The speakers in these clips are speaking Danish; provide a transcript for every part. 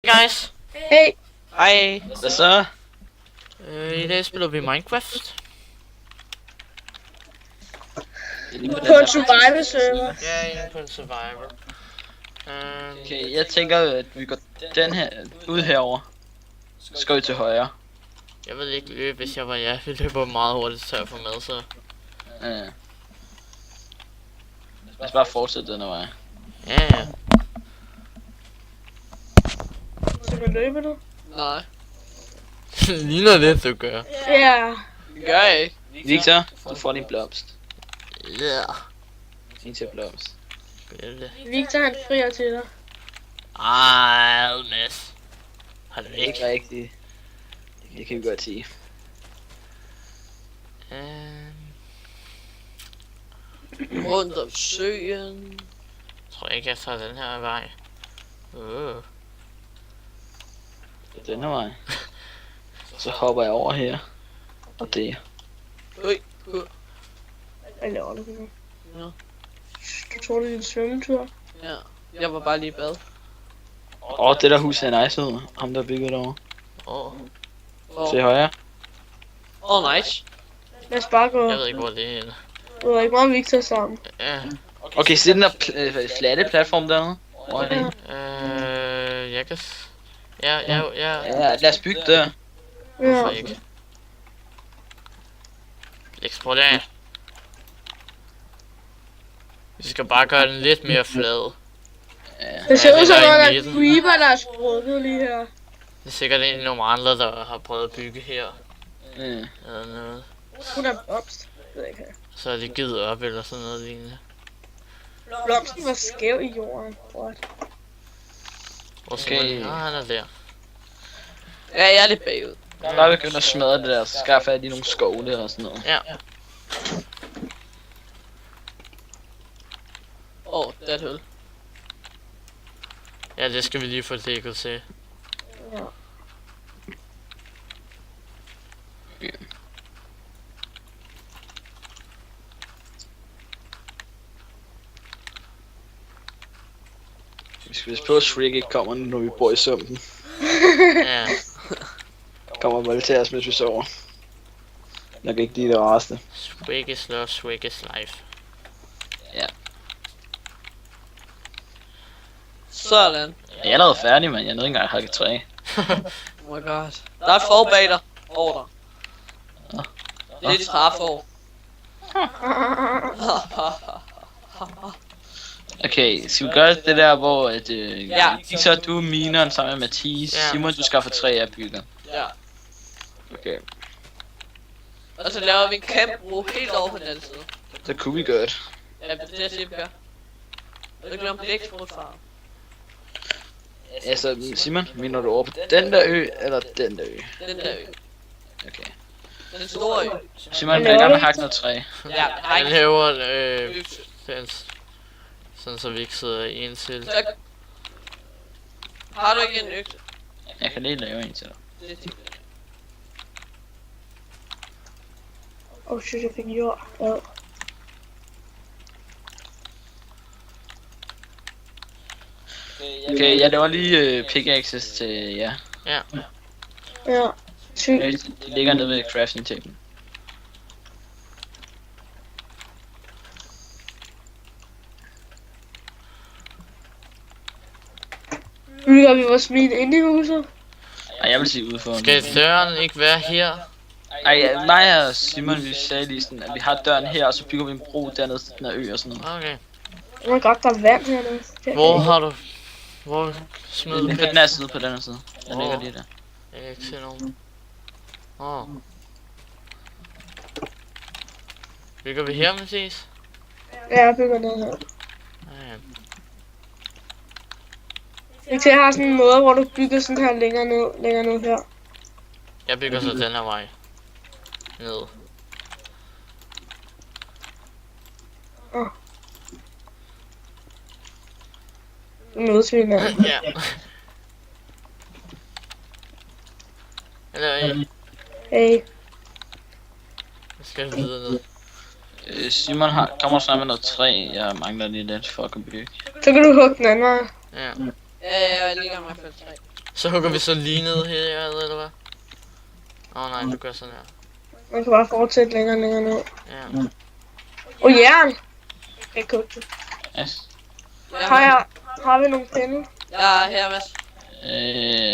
Guys, Hey, Hej, hvad så? i dag spiller vi Minecraft. på en survival server. Jeg er inde på en survival. Okay, jeg tænker, at vi går den her ud herover. Så går vi til højre. Jeg ved ikke løbe, hvis jeg var jer. Vi løber meget hurtigt til at få med, så... Ja. Lad os bare fortsætte den her vej. Ja. Så man løber nu? Nej, Ligner det, du gør. Ja. det gør jeg ikke. Victor, du får din blomst. Ja. Din til blomst. Victor han frier til dig. Ej, Mads. Har du Ikke ikke? rigtigt. Det kan vi godt sige. Rundt om søen. Tror ikke, jeg tager den her vej. Den her vej. Så hopper jeg over her. Og det. Hvad laver du nu? Ja. Du tror, det er din svømmetur? Ja, jeg var bare lige i bad. Det der hus er nice ud. Ham der bygget derovre. Til højre. Nice. Lad os bare gå. Jeg ved ikke, hvor det er henne. Du er ikke meget Victor sammen. Ja. Okay, så den der flatte platform dernede. Hvor er det? Jeg kan... Ja. Ja, lad os bygge der. Hvorfor Ja. ikke? Eksploder. Vi skal bare gøre den lidt mere flad. Ja. Det ser ud som der er om, der i er midten. creeper, der er sprukket lige her. Det er sikkert en af nogle andre, der har prøvet at bygge her. Ja. Eller noget. Hun er blomst. Jeg ved ikke hvad. Så er det givet op eller sådan noget lignende. Blomsten var skæv i jorden. What? Hvor skal Okay. man? Han er der. Ja, jeg er lidt bagud. Bare begynde at smadre det der, så skaffer jeg lige nogle skove der og sådan noget. Ja. Det er et hul. Ja, det skal vi lige få dækket til. Ja. Vi skal vist på, at Shrek ikke kommer, når vi bor i sumpen. Ja. Kommer vel til os, mens vi sover. Jeg kan ikke lide det rareste. Swag is love, swag is life. Sådan. Jeg er allerede færdig, men jeg nåede ikke engang at hakke træ. Oh my god. Der er et får bag dig. Over dig. Det er et træfor. Okay, skal vi gøre det der, hvor at, Ja. så du er mineren sammen med Mathis. Ja. Simon, du skaffer træ af bygger. Ja. Okay, Og så laver vi en campbro helt over på den anden side. det kunne vi godt. Ja, det er det, jeg siger, vi gør. Og det glemmer blæksprutfarm. Altså, Simon, mener du over på den der ø, eller den der ø? Den der ø. Okay. Den store ø. Simon, vil jeg gerne hakke noget træ. Ja, Jeg nej. laver fence. Sådan så vi ikke sidder en til. Så... Har du ikke en økse? Jeg kan lige lave en til dig. Det er det. Oh shit, jeg fik jord. Ja. Okay, jeg laver lige pickaxes til jer. Ja. Ja. Sygt. De ligger nede ved crafting table. Bygger vi vores min inde i huset? Ej, jeg vil sige ude for. Skal døren ikke være her? Ej, mig og Simon, vi sagde lige sådan, at vi har døren her, og så bygger vi en bro dernede til den her ø og sådan noget. Okay. Oh my god, der er vand hernede. Hvor har du... Hvor smed du På den her side, på den her side. Den ligger lige der. Jeg kan ikke se nogen. Bygger vi her, Mathias? Ja, jeg bygger ned her. Ja. Victor, jeg har sådan en måde, hvor du bygger sådan her længere ned her. Jeg bygger så den her vej. Ned. Nu mødes vi hinanden. Ja. Eller, Hey. jeg skal videre ned. Simon kommer snart med noget træ, jeg mangler lige lidt for at kunne bygge. Så kan du hugge den anden vej. Ja. Ja, jeg ligger med 5-3. Så hugger vi så lige ned her, eller hvad? Nej, du gør sådan her. Man kan bare fortsætte længere ned. Ja. Jern! Jeg kan det. Yes. Har vi nogle pinde? Ja, her, Mads.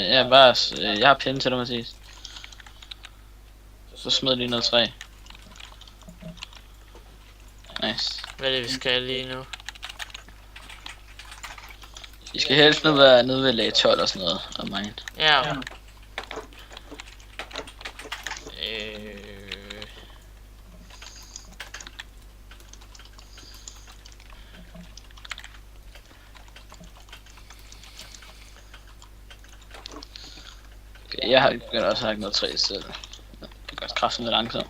Ja, bare, jeg har pinde til dig, Mathias. Så smid lige noget træ. Nice. Hvad er det, vi skal lige nu? I skal helst være nede ved lag 12 og sådan noget, og mine. Ja, okay. Okay, jeg har begyndt også at have noget træ selv. Det gør kraften lidt langsomt.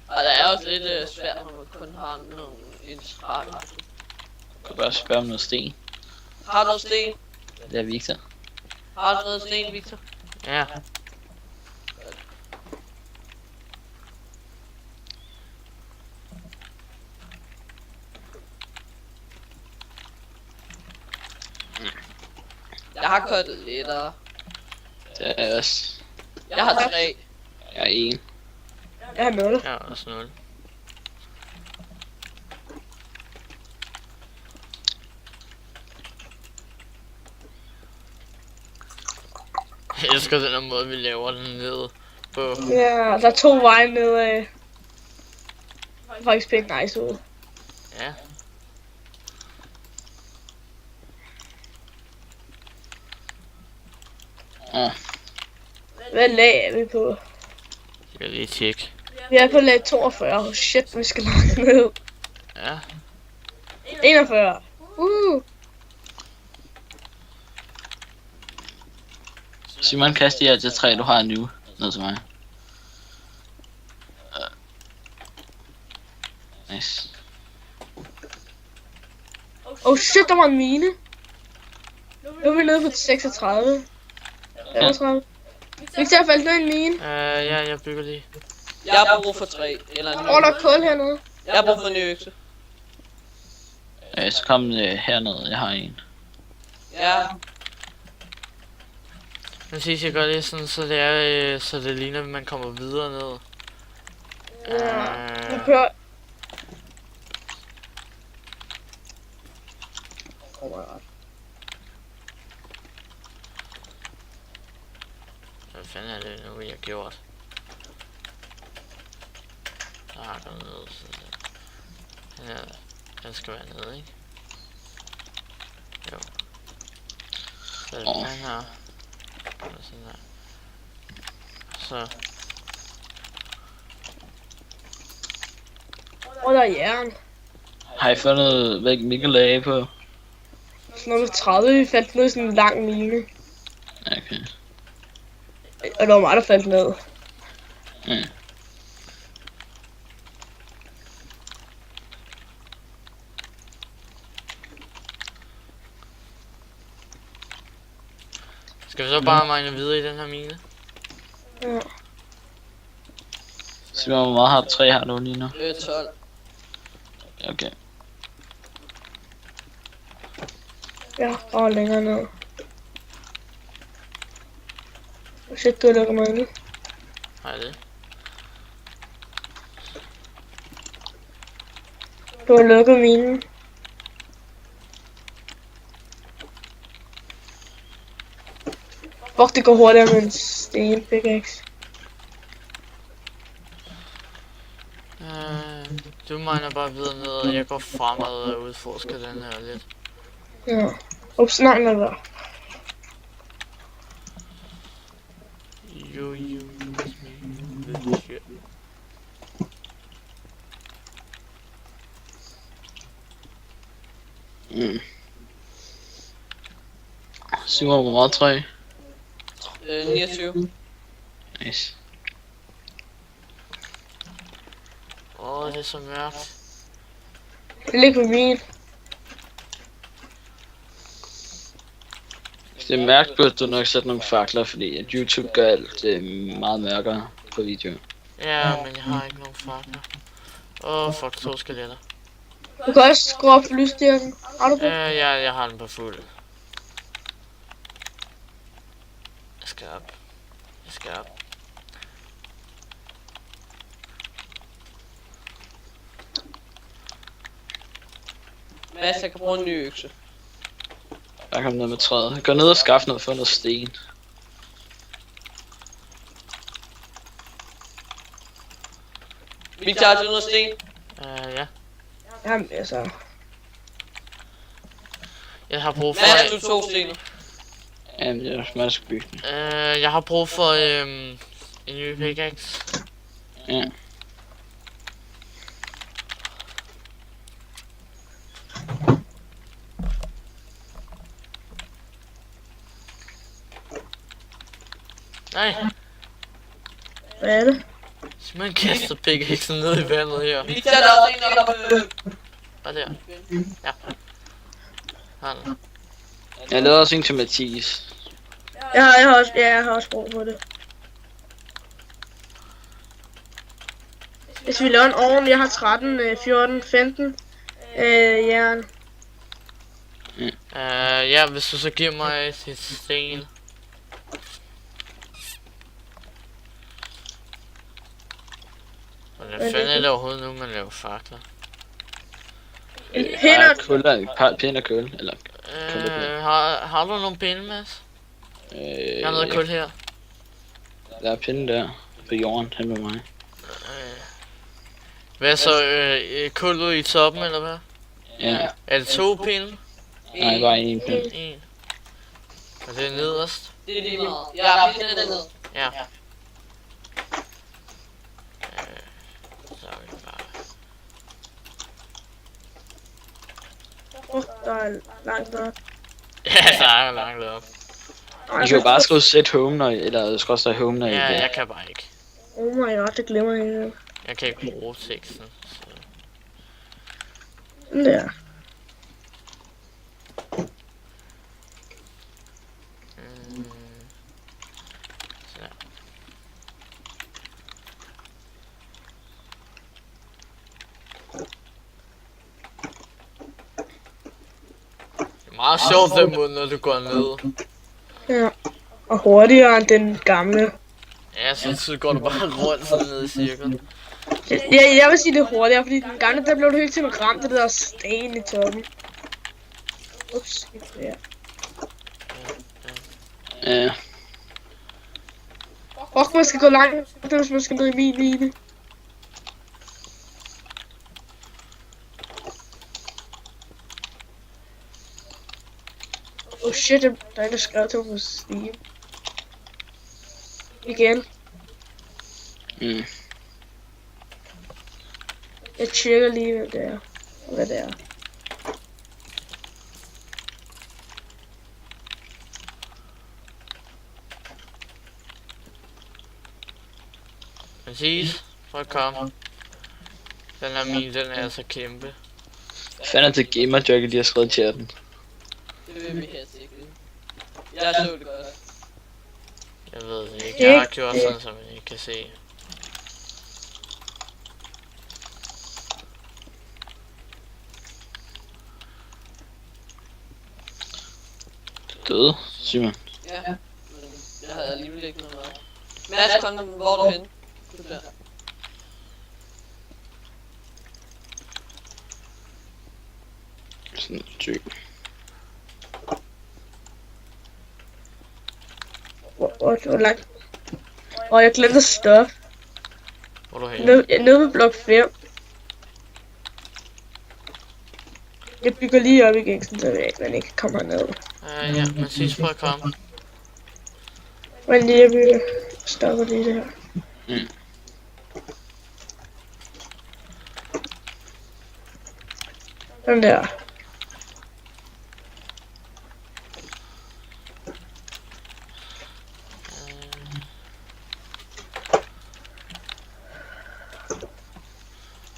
Og det er også lidt svært, når man kun har en trætte. Du kan bare spørge om noget sten. Har du noget sten? Det er Victor. Har du noget sten, Victor? Ja. Jeg har kørt lettere. Det er også. Jeg har 3. Jeg er en. Jeg har 0. Ja, også 0. Jeg elsker den her måde, vi laver den ned på. Ja, der er 2 veje nedad. Det er faktisk pænt nice ud. Ja. Hvad lag er vi på? Jeg kan lige tjekke. Vi er på lag 42. Oh shit, vi skal langt ned. Ja. 41. Simon, kast de her til træ, du har nu. Ned til mig. Nice. Oh shit, der var en mine. Nu er vi nede på 36. 35. Vi kan falde ned i en mine. Ja, jeg bygger lige. Jeg har brug for 3. Eller en ny. Der er kul hernede. Jeg har brug for en ny økse. Så kom herned, jeg har en. Ja. Men sidst jeg gør det sådan, så det er, så det ligner, at man kommer videre ned. Jeg kører. Oh my god. Hvad fanden er det nu, jeg har gjort? Der har der noget sådan der. Ja, den skal være nede, ikke? Jo. Så er det den her. Og sådan der. Så. Der er jern. Har I fundet, hvilket lag er på? Så nummer 30, vi faldt ned i sådan en lang mine. Okay. Og det var mig, der faldt ned. Skal vi så bare mine videre i den her mine? Ja. Simon, hvor meget har træ har du lige nu? 12. Okay. Ja, og længere ned. Shit, du lukker mig ind. Har jeg det? Du har lukket minen. Fuck, det går hurtigere med en sten pickaxe. Du miner bare videre ned, og jeg går fremad og udforsker den her lidt. Ja. Ups, nej, nej, nej. You shit. Simon, hvor meget træ? 29. Nice. Det er så mørkt. Det ligger på min. Hvis det er mærkt, burde du nok sætte nogle fakler, fordi at YouTube gør alt meget mørkere på video. Ja, men jeg har ikke nogen fakler. Fuck, 2 skeletter. Du kan også skrue op for lysstyrken. Har du det? Ja, jeg har den på fuld. skal op. Jeg skal op. Mads, jeg kan bruge en ny økse. Der kom noget med træet. Gå ned og skaffe noget for noget sten. Vi tager til noget sten. Ja. Jamen, altså. Jeg har brug for... Mads, du 2 stener. Jamen, det er meget skal bygge den. Jeg har brug for en ny pickaxe. Ja. Nej, Hvad er det? man kaster pickaxen ned i vandet her. Vi tager der også en op. Og der. Ja. Sådan. Jeg lavede også en til Mathias. Jeg har også brug for det. Hvis vi laver en ovn, jeg har 13, 14, 15 jern. Ja, hvis du så giver mig sit sten. Hvordan fanden er det overhovedet nu, man laver fakler? Pinder. Pind og køl, eller... Har du nogle pinde, Mads? Jeg har noget kul her. Der er pinde der på jorden hen med mig. Hvad så? Kul ud i toppen, eller hvad? Ja. Er det 2 pinde? Nej, bare en pind. En. Og det er nederst? Det er lige meget. Jeg er pindet dernede. Ja. Så er vi bare... Der er langt op. Ja, der er langt op. I kan jo bare skrive set home, når, eller skrøster home, når I Ja, vil. jeg kan bare ikke. Oh my god, det glemmer jeg ikke. Jeg kan ikke bruge teksten. Så. Sådan der. Så. Det er meget sjovt den måde, når du går ned. Ja. Og hurtigere end den gamle. Ja, så går du bare rundt sådan ned i cirklen. Jeg vil sige det hurtigere, fordi den gamle, der blev du hele tiden ramt af det der sten i toppen. Ups, ja. Ja. Og man skal gå langt, hvis man skal ned i min mine. Oh shit, der er en, der skrev til mig på Steam. Igen. Mm. Jeg tjekker lige, hvem det er. Og hvad det er. Præcis. Prøv at komme. Den her min, den er så kæmpe. Hvad fanden er det gamerjoke, de har skrevet i chatten? Det vil vi helst ikke. Jeg så det godt. Jeg ved det ikke. Jeg har gjort sådan, som I kan se. Døde, Simon. Ja. Men jeg havde alligevel ikke noget mad. Mads, kom, hvor er du henne? Du der. Sådan en tyk. Hvor langt? Og jeg glemte at stoppe. Hvor er du henne? Jeg er nede ved blok 5. Jeg bygger lige op igen, så man ikke kommer ned. Ja, men sidst prøv at komme. Men lige at bygge. Stopper lige det her. Mm. Sådan der.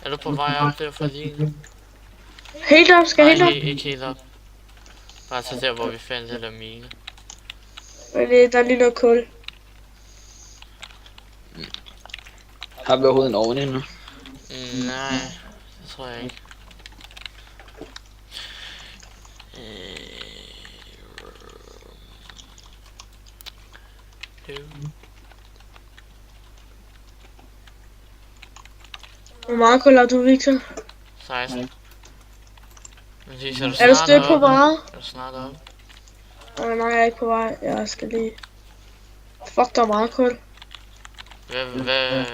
Er du på vej op der for lige? Helt op, skal jeg helt op? Ikke helt op. Bare til der, hvor vi fandt det der mine. Men der er lige noget kul. Har vi overhovedet en ovn endnu? Nej, det tror jeg ikke. Hvor meget kul har du, Victor? 16. Men så er du Er du snart stødt på oppe? vej? Er du snart oppe? Nej, jeg er ikke på vej. Jeg skal lige... Fuck, der er meget kul. Hvad...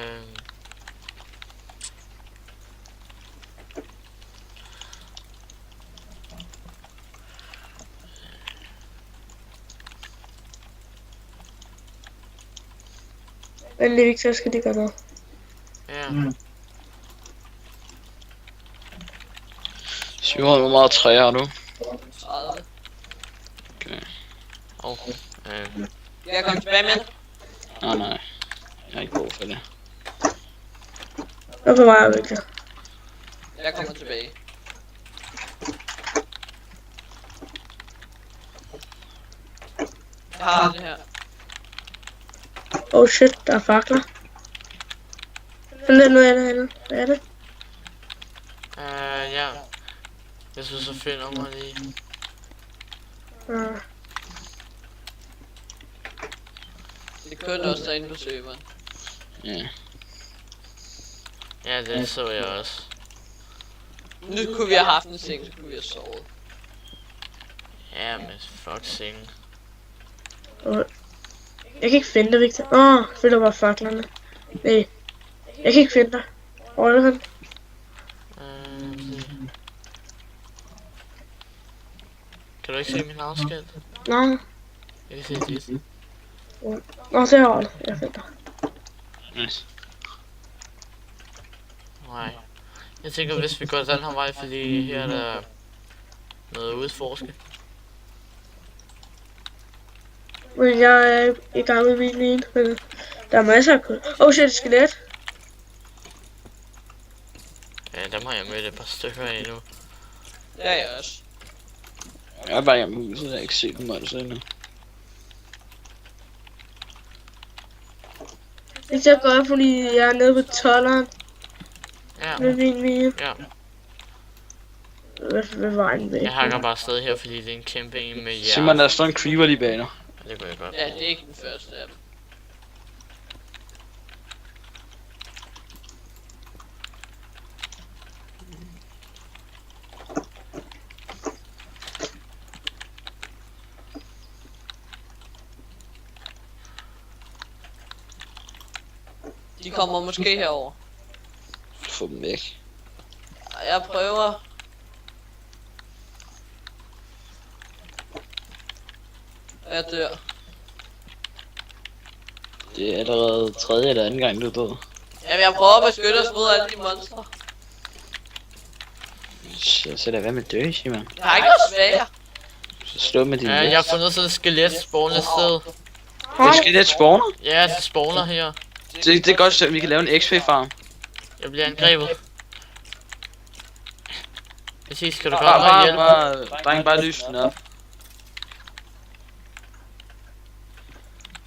Vent lige, Victor, jeg skal lige gøre noget. Ja. 700, hvor meget træ har du? 30. Okay. Jeg kommer tilbage med. Nej. Jeg har ikke brug for det. Jeg er på vej, Victor. Jeg kommer tilbage. Jeg har det her. Oh shit, der er fakler. Find lidt noget andet. Hvad er det? Ja. Jeg synes så finder mig lige. Det kørte også derinde på serveren. Ja. Ja, det så jeg også. Nu kunne vi have haft en seng, så kunne vi have sovet. Ja, men fuck seng. Jeg kan ikke finde dig, Victor. Jeg føler bare faklerne. Nej. Jeg kan ikke finde dig. Hvor er han? Kan du ikke se min afsked? Nej. Jeg kan se dit. Nå, det har jeg. Jeg finder dig. Nice. Nej. Jeg tænker, hvis vi går den her vej, fordi her er der noget udforske. Men jeg er i gang med min ene. Men der er masser af kul. Oh shit, skelet. Ja, dem har jeg mødt et par stykker af nu. Ja, jeg også. Jeg er bare hjemme i huset, jeg har ikke set dem altså endnu. Det ser godt, fordi jeg er nede på 12'eren. Ja. Med min mine. Ja. Ved vejen væk. Jeg hakker bare afsted her, fordi det er en kæmpe en med jer. Simon, der står en creeper lige bag dig. Det kunne jeg godt. Ja, det er ikke den første af dem. De kommer måske herover. Få dem væk. Jeg prøver. Jeg dør. Det er allerede tredje eller anden gang, du er død. Jamen, jeg prøver at beskytte os mod alle de monstre. Så lad være med at dø, Simon. Jeg har ikke noget svær. Så slå med din Ja, jeg har fundet sådan et skelet spawnet sted. Det skal lidt spawner. Ja, det spawner her. Det er godt, så vi kan lave en XP-farm. Jeg bliver angrebet. Præcis, skal du komme og hjælpe? Dreng, bare lys den op.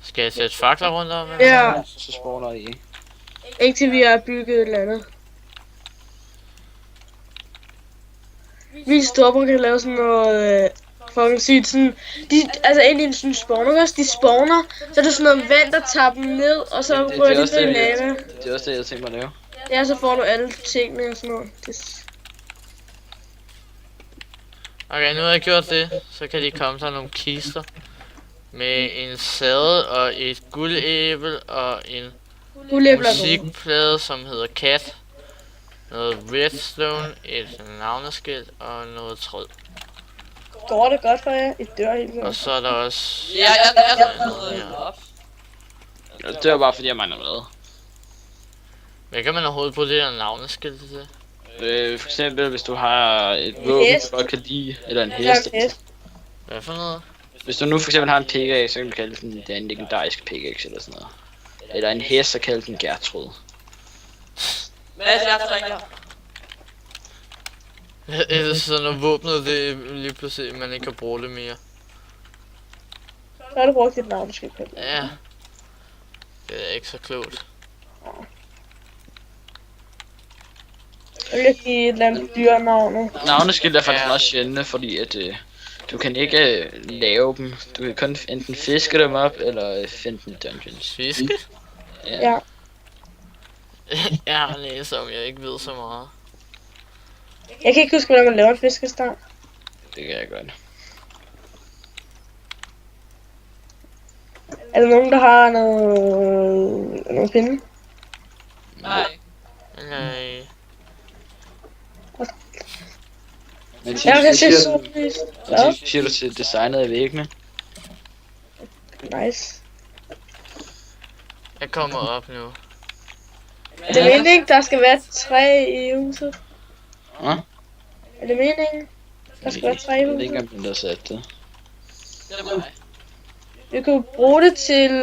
Skal jeg sætte fakler rundt om? Ja, Så spawner I. ikke til vi har bygget et eller andet. Vi stopper kan lave sådan noget fucking sygt sådan. Altså ind i en sådan spawner også, de spawner, så er der sådan noget vand, der tager dem ned, og så Det er rører de også ned i det, lava. Det er også det, jeg tænker mig at lave. Ja, så får du alle tingene og sådan noget. Okay, nu har jeg gjort det, så kan de komme sig nogle kister. Med en sæde og et guldæbel og en musikplade, som hedder Cat. Noget redstone, et navneskilt og noget tråd. Går det godt for jer? I dør helt Og så er der også... Ja, jeg op. Det var bare fordi, jeg mangler mad. Hvad kan man overhovedet på det der navneskilt til? For eksempel, hvis du har et våben, du godt kan lide, eller en hest. Hvad for noget? Hvis du nu for eksempel har en pickaxe, så kan du kalde den, det er en legendarisk pickaxe eller sådan noget. Eller en hest, så kalde den Gertrud. Hvad er det, jeg trænger? Ellers så når våbnet det lige pludselig, man ikke kan bruge det mere. Så har du brugt dit navneskilt. Ja. Det er ikke så klogt. Jeg vil give et eller andet dyrnavn. Navneskilt er faktisk meget sjældne, fordi at Du kan ikke lave dem. Du kan kun enten fiske dem op, eller finde dem i dungeons. Fiske? Ja. Jeg har læst om, jeg ikke ved så meget. Jeg kan ikke huske, hvordan man laver en fiskestang. Det kan jeg godt. Er der nogen, der har nogle pinde? Nej. Nej. Men Jeg kan se siger, sollys. Ja, siger du til designet af væggene? nice. Jeg kommer op nu. Er det meningen, der skal være 3 i huset? Hå? Er det meningen, der skal være 3 i Jeg ved ikke, huset? om den der sat det. Det er mig. Vi kunne bruge det til,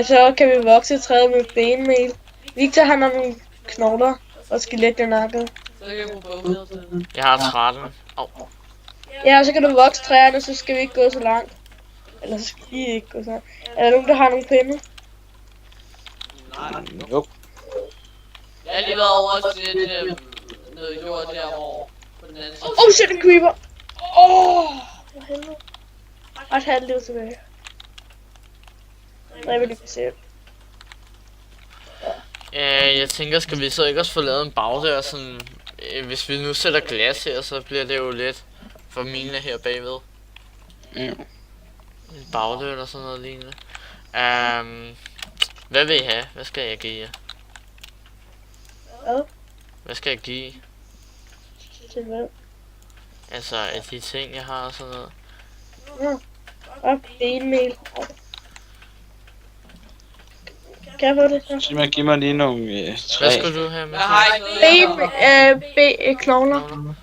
så kan vi vokse træet med benmel. Victor han har nogle knogler og skelet i nakken. Så kan jeg bruge bogheder til det. Jeg har 13. Ja, og så kan du vokse træerne, så skal vi ikke gå så langt. Eller så skal I ikke gå så langt. Er der nogen, der har nogle pinde? Nej. Jo. Jeg har lige været over til noget jord derovre. På den anden side. Oh shit, en creeper! For helvede. Og et halvt liv tilbage. Jeg vil lige se. Jeg tænker, skal vi så ikke også få lavet en bagdør, sådan... Hvis vi nu sætter glas her, så bliver det jo lidt for mine her bagved. Ja. En bagdør eller sådan noget lignende. Hvad vil I have? Hvad skal jeg give jer? Hvad? Hvad skal jeg give? Til hvad? Altså, af de ting, jeg har og sådan noget. Og benmel. Kan jeg få det? Simon, giv mig lige nogle træ. Hvad skulle du have med? Jeg har ikke noget. Knogler.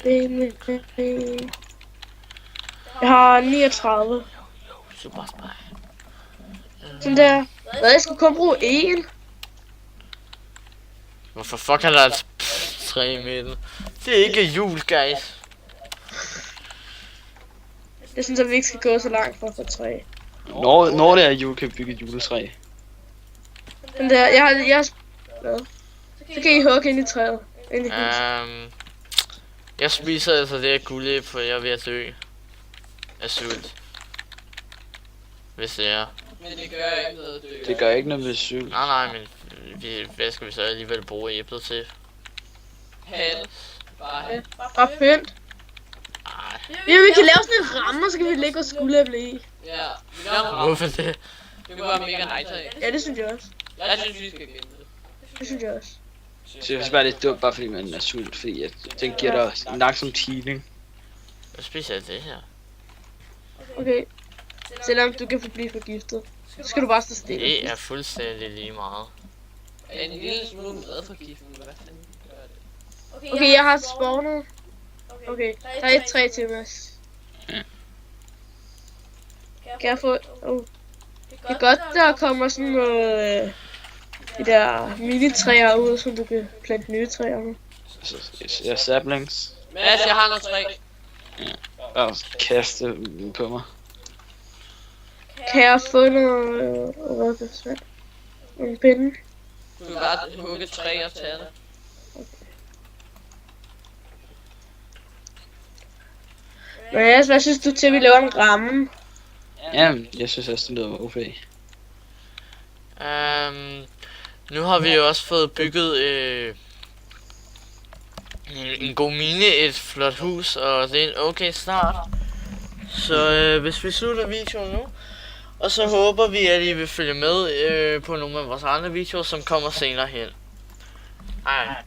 Benmel. Jeg har 39. Super spej. Sådan der. Hvad, jeg skulle kun bruge 1. Hvorfor fuck er der et træ i midten? Det er ikke jul, guys. Jeg synes, at vi ikke skal gå så langt for at få 3. Når det er jul, kan vi bygge et juletræ. Den der, jeg har... Hvad? Så kan I hugge ind i træet. Ind i huset. Jeg spiser altså det her guld, for jeg er ved at dø af sult. Hvis det er. Men det gør ikke noget, Det gør ikke noget ved syg. Nej, men hvad skal vi så alligevel bruge æblet til? Hat. Bare hat. Og pynt. Ej, Vi kan lave sådan en ramme, og så kan vi lægge vores guldæble i. Ja. Vi gør noget. hvorfor det? Det kunne være mega nice af. Ja, det synes jeg også. Jeg synes, vi skal gemme det. Det synes jeg også. Så jeg synes bare, det er dumt, bare fordi man er sult, fordi at den giver dig en langsom healing. Hvad spiser jeg det her? Okay. Selvom du kan forblive forgiftet, så skal du bare stå stille. Det er fuldstændig lige meget. En lille smule madforgiftning, hvad fanden gør det? Okay, jeg har spawnet. Okay, der er et træ til, Mads. Ja. Kan jeg få... Det er godt, der kommer sådan noget... de der mini-træer ud, så du kan plante nye træer med. Altså, jeg saplings. Mads, jeg har noget træ. Og kaste dem på mig. Kan jeg få noget... hvad det svært? En pinde? Du kan bare hugge et træ og tage det. Mads, hvad synes du til, at vi laver en ramme? Jamen, jeg synes også, det lyder okay. Nu har vi jo også fået bygget en god mine, et flot hus, og det er en okay start. Så hvis vi slutter videoen nu, og så håber vi, at I vil følge med på nogle af vores andre videoer, som kommer senere hen. Hej.